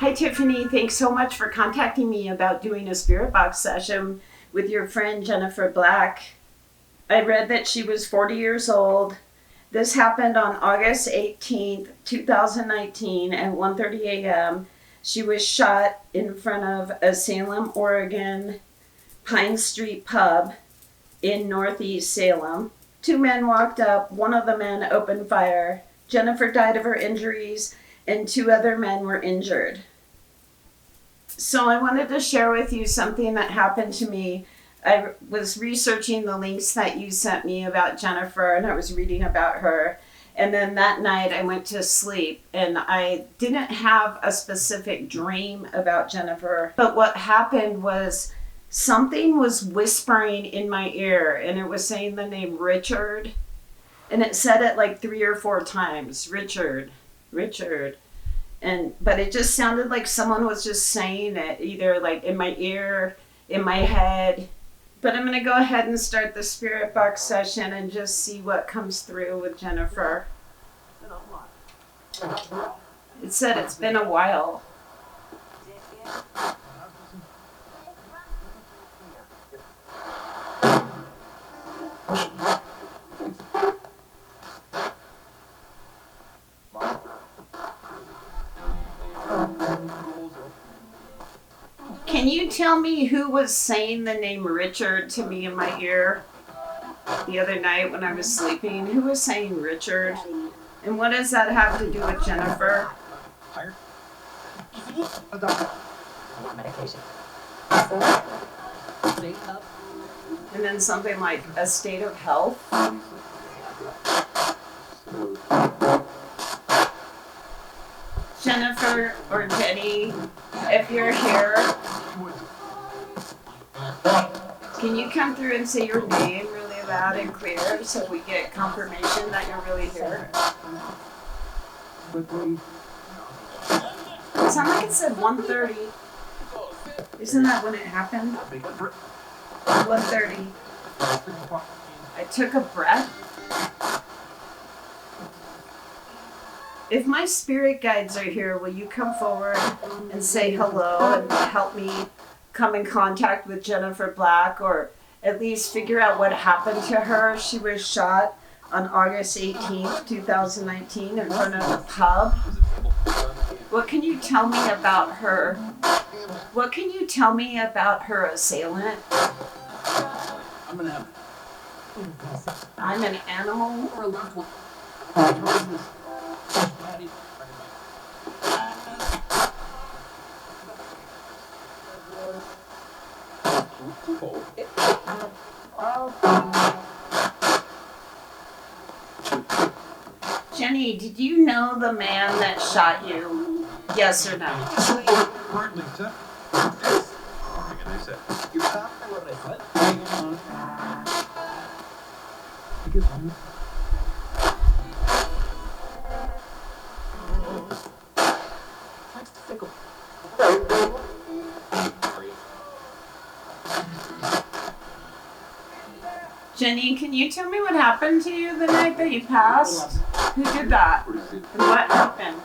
Hi, Tiffany. Thanks so much for contacting me about doing a spirit box session with your friend Jennifer Black. I read that she was 40 years old. This happened on August 18th, 2019 at 1:30 a.m. She was shot in front of a Salem, Oregon, Pine Street pub in Northeast Salem. Two men walked up. One of the men opened fire. Jennifer died of her injuries, and two other men were injured. So I wanted to share with you something that happened to me. I was researching the links that you sent me about Jennifer, and I was reading about her. And then that night I went to sleep, and I didn't have a specific dream about Jennifer. But what happened was something was whispering in my ear, and it was saying the name Richard. And it said it like 3 or 4 times, Richard, Richard. But it just sounded like someone was just saying it, either like in my ear, in my head. But I'm going to go ahead and start the spirit box session and just see what comes through with Jennifer. It said it's been a while. Can you tell me who was saying the name Richard to me in my ear the other night when I was sleeping? Who was saying Richard? And what does that have to do with Jennifer? And then something like a state of health. Jennifer or Jenny, if you're here, can you come through and say your name really loud and clear so we get confirmation that you're really here? It sounded like it said 1:30. Isn't that when it happened? 1:30. I took a breath. If my spirit guides are here, will you come forward and say hello and help me come in contact with Jennifer Black, or at least figure out what happened to her? She was shot on August 18th, 2019 in front of a pub. What can you tell me about her? What can you tell me about her assailant? I'm an animal or a loved one. Jenny, did you know the man that shot you? Yes or no? Hardly, sir. You're talking what I said. Jenny, can you tell me what happened to you the night that you passed? Who did that? And what happened?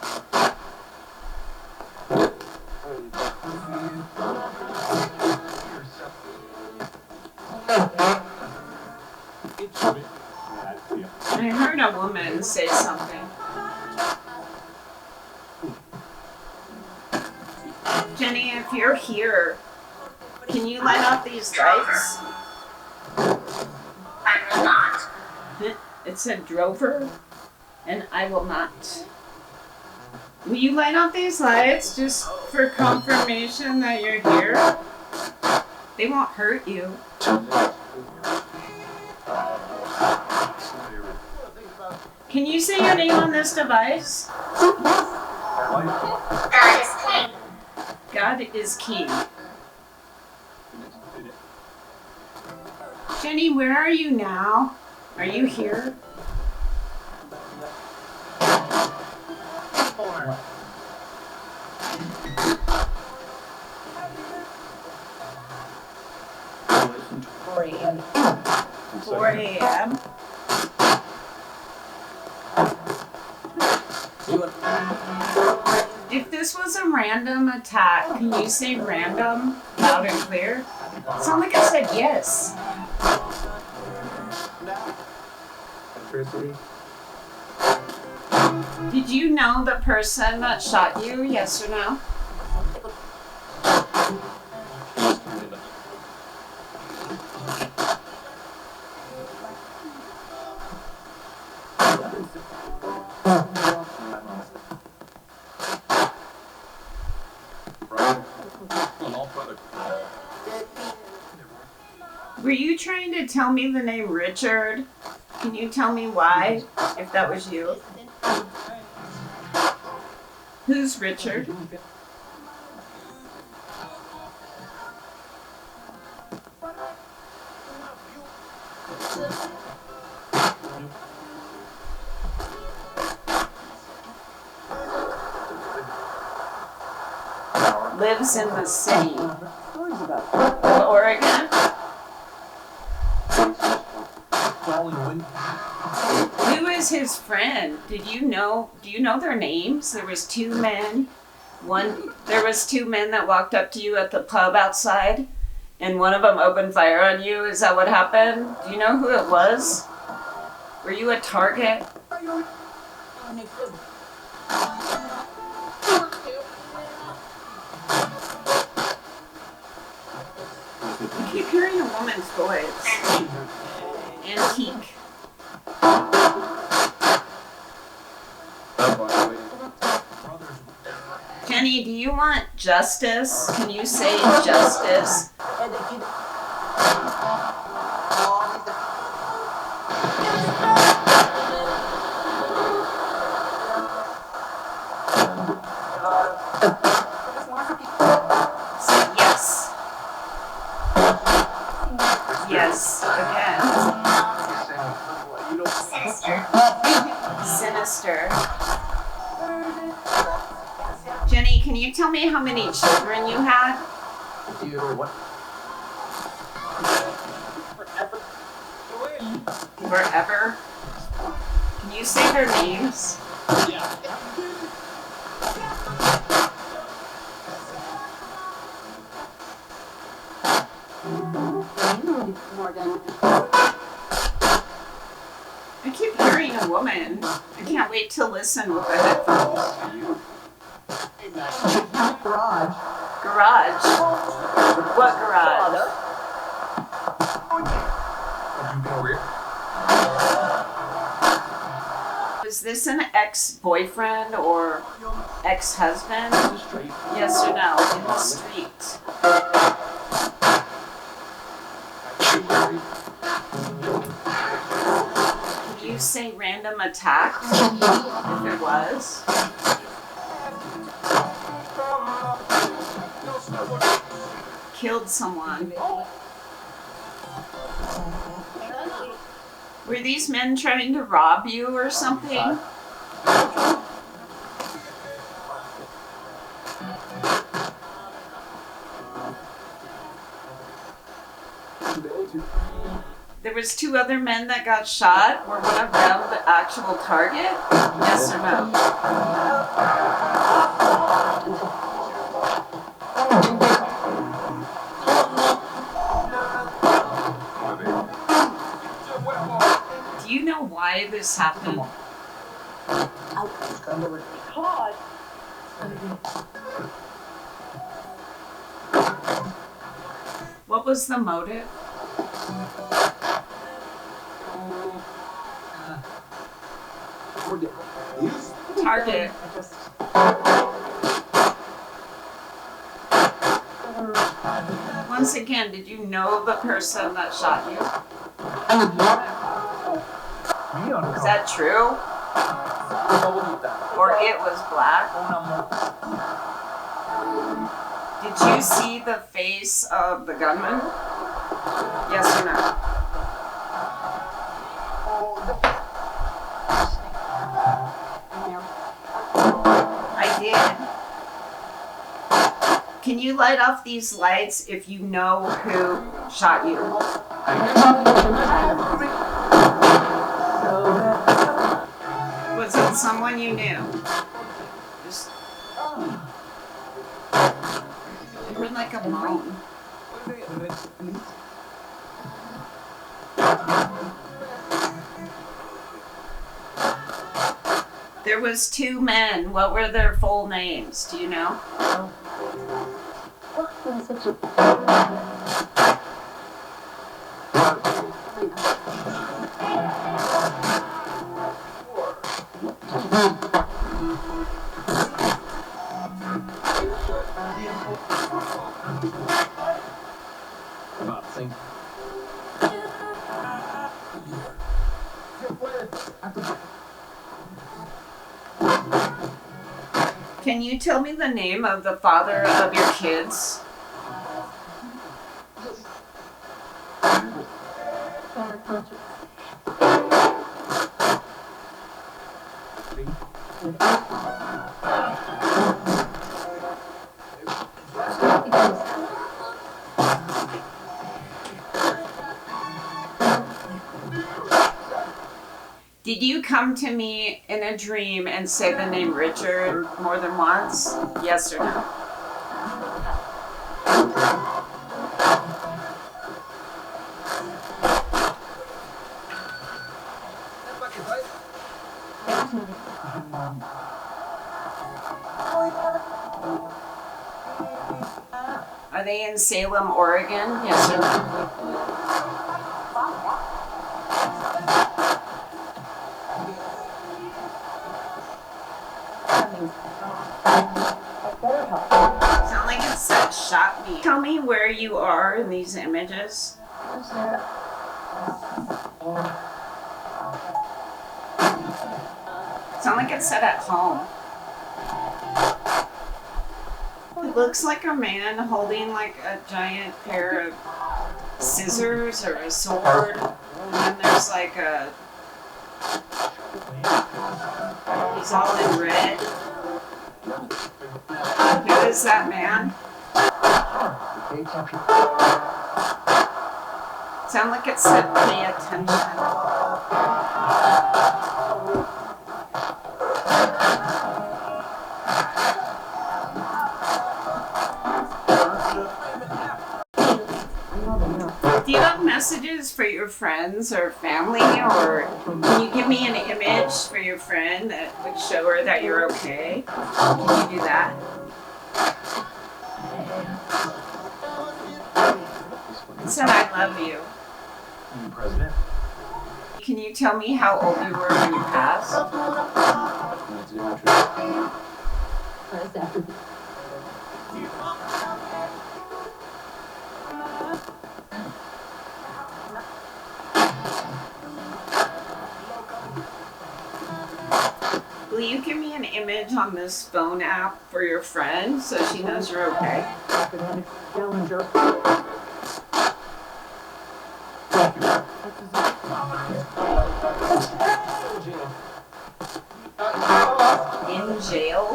I heard a woman say something. Jenny, if you're here, can you light up these lights? I will not. It said Drover, and I will not. Will you light up these lights just for confirmation that you're here? They won't hurt you. Can you say your name on this device? God is king. God is king. Jenny, where are you now? Are you here? A.M. 4 a.m. If this was a random random attack. Can you say random loud and clear? It sounds like I said yes. Electricity. Did you know the person that shot you? Yes or no? Were you trying to tell me the name Richard? Can you tell me why, if that was you? Who's Richard? Lives in the city of Oregon. Who is his friend? Do you know their names? There was two men. There was two men that walked up to you at the pub outside, and one of them opened fire on you. Is that what happened? Do you know who it was? Were you a target? I keep hearing a woman's voice. Antique. Jenny, do you want justice? Can you say justice? Say yes. Yes, again. Sinister. Jenny, can you tell me how many children you had? Forever? Can you say their names? I keep hearing a woman. I can't wait to listen with the headphones. Garage. Garage? What garage? Was this an ex-boyfriend or ex-husband? Yes or no? In the street. Can you say random attack? If it was. Killed someone. Were these men trying to rob you or something? There was two other men that got shot. Were one of them the actual target? Yes or no? Do you know why this happened? What was the motive? Target. Once again, did you know the person that shot you? Is that true? Or it was black? Did you see the face of the gunman? Yes or no? I did. Can you light off these lights if you know who shot you? Was it someone you knew? Just... like a moan. There was 2 men. What were their full names? Do you know? Can you tell me the name of the father of your kids? Did you come to me in a dream and say the name Richard more than once? Yes or no? Are they in Salem, Oregon? Yes or no? Sound like it said shot me. Tell me where you are in these images. Sound like it said at home. It looks like a man holding like a giant pair of scissors or a sword. And there's like a... He's all in red. Who is that man? Sound like it said pay attention. Do you have messages for your friends or family, or can you give me an image for your friend that would show her that you're okay? Can you do that? It said I love you. President? Can you tell me how old you were when you passed? Will you give me an image on this phone app for your friend so she knows you're okay? In jail?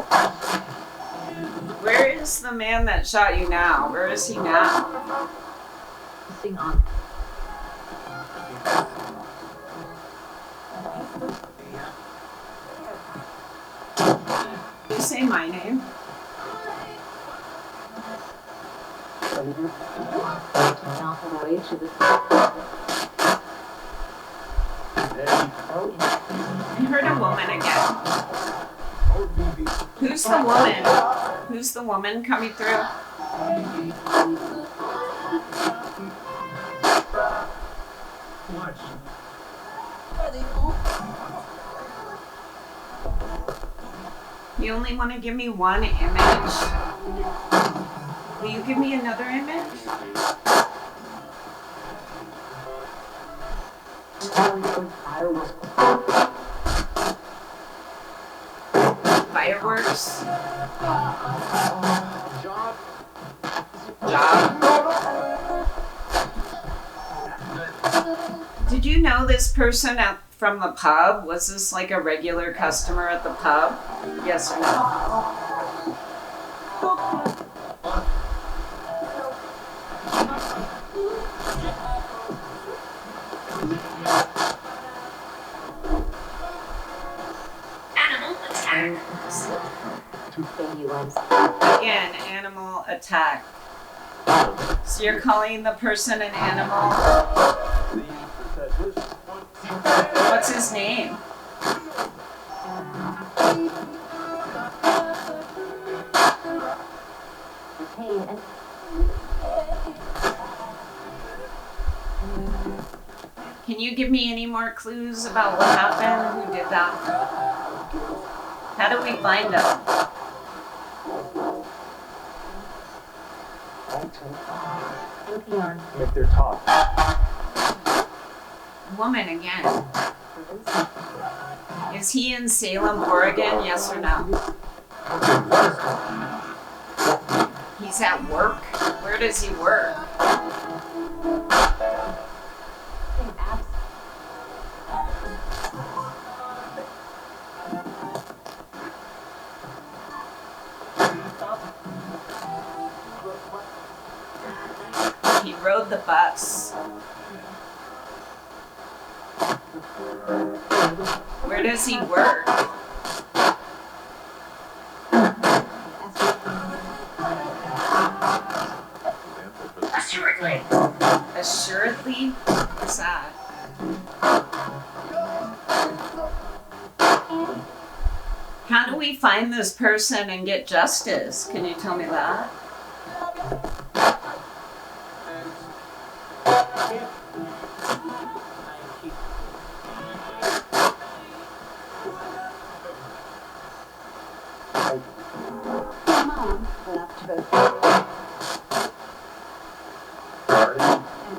Where is the man that shot you now? Where is he now? Sing on. Can you say my name? I heard a woman again. Who's the woman? Who's the woman coming through? You only want to give me one image? Will you give me another image? Fireworks? Job? Did you know this person from the pub? Was this like a regular customer at the pub? Yes or no? Again, animal attack. So you're calling the person an animal? What's his name? Can you give me any more clues about what happened? Who did that? How do we find them? If they're taught. Woman again. Is he in Salem, Oregon? Yes or no? He's at work? Where does he work? He rode the bus. Where does he work? Assuredly. Assuredly? What's that? How do we find this person and get justice? Can you tell me that?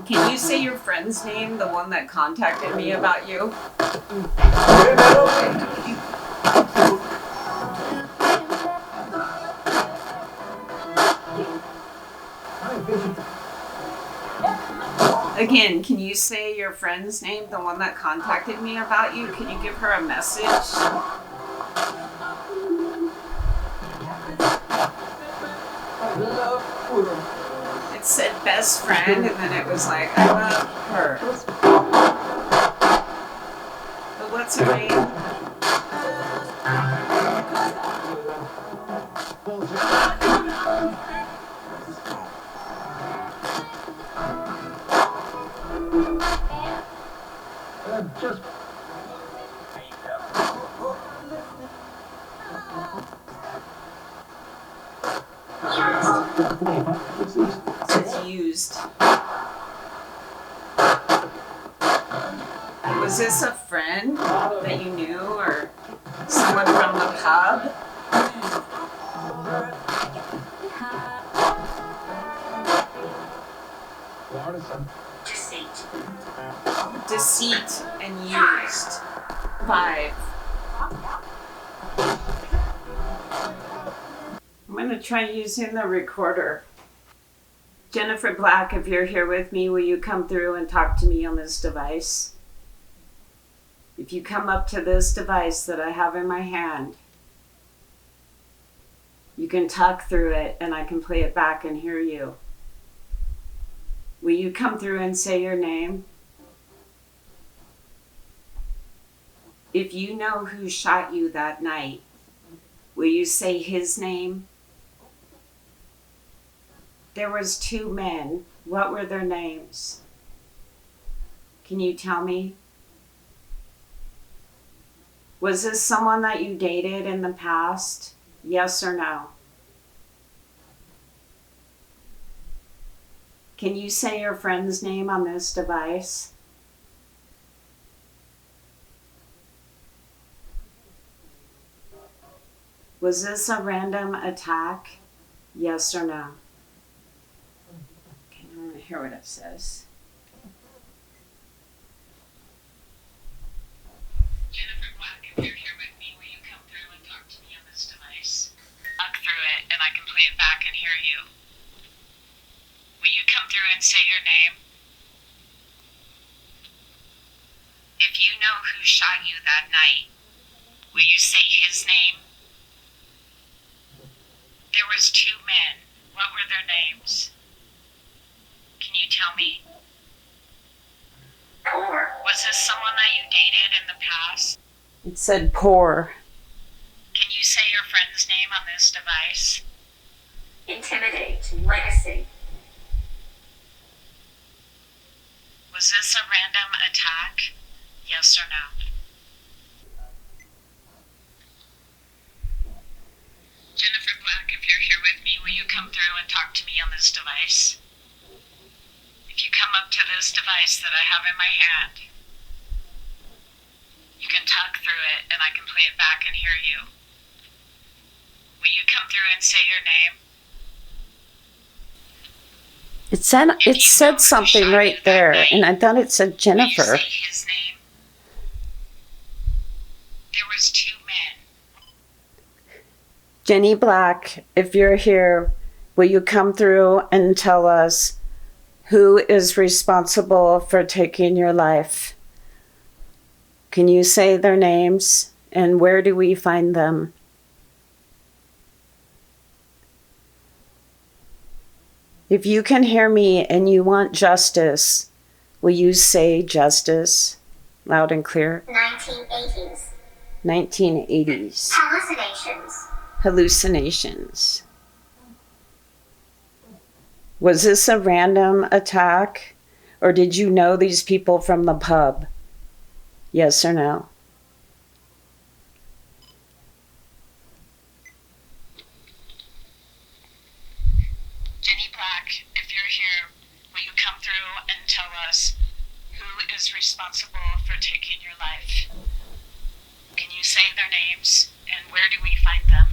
Can you say your friend's name, the one that contacted me about you? Again, can you say your friend's name, the one that contacted me about you? Can you give her a message? It said best friend, and then it was like, I love her. But what's her name? It's used. Was this a friend that you knew or someone from the pub? Deceit and used. 5. I'm going to try using the recorder. Jennifer Black, if you're here with me, will you come through and talk to me on this device? If you come up to this device that I have in my hand, you can talk through it and I can play it back and hear you. Will you come through and say your name? If you know who shot you that night, will you say his name? There was 2 men. What were their names? Can you tell me? Was this someone that you dated in the past? Yes or no? Can you say your friend's name on this device? Was this a random attack? Yes or no? Okay, I want to hear what it says. Jennifer Black, if you're here with me, will you come through and talk to me on this device? Talk through it and I can play it back and hear you. Will you come through and say your name? If you know who shot you that night, will you say his name? There was 2 men. What were their names? Can you tell me? Poor. Was this someone that you dated in the past? It said poor. Can you say your friend's name on this device? Intimidate. Legacy. Was this a random attack? Yes or no? Jennifer Black, if you're here with me, will you come through and talk to me on this device? If you come up to this device that I have in my hand, you can talk through it and I can play it back and hear you. Will you come through and say your name? It said something right there, and I thought it said Jennifer. Will you say his name? There was 2 men. Jenny Black, if you're here, will you come through and tell us who is responsible for taking your life? Can you say their names, and where do we find them? If you can hear me and you want justice, will you say justice loud and clear? 1980s. 1980s. Hallucinations. Hallucinations. Was this a random attack, or did you know these people from the pub? Yes or no? Jenny Black, if you're here, will you come through and tell us who is responsible for taking your life? Can you say their names, and where do we find them?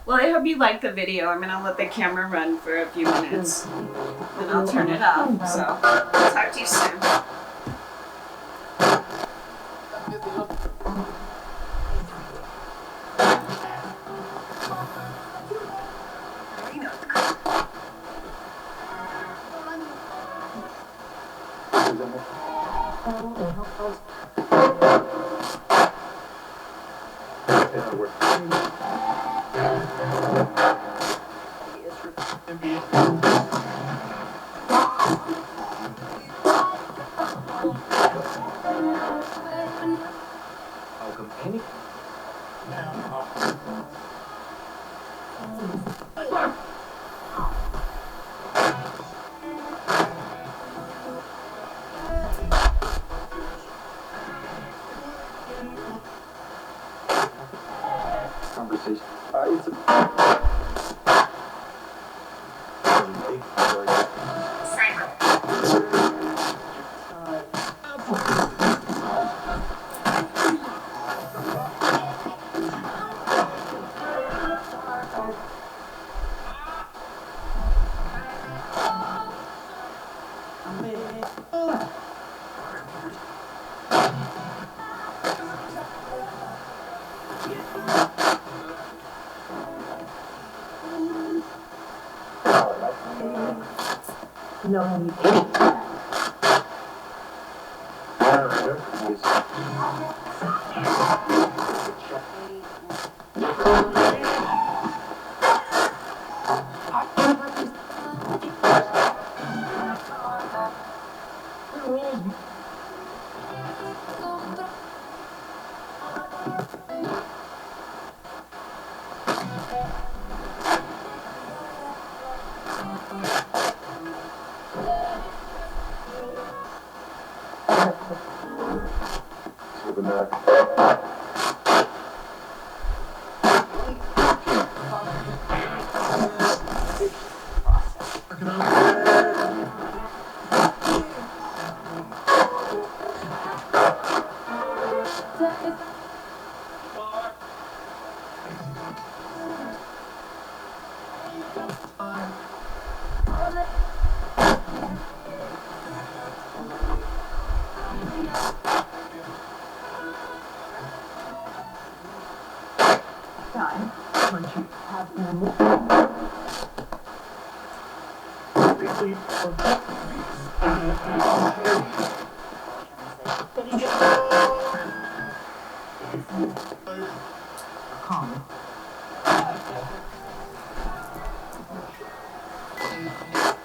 Well, I hope you liked the video. I'm going to let the camera run for a few minutes, and I'll turn it off. So, I'll talk to you soon. How come any? Conversation. It's a. Calm.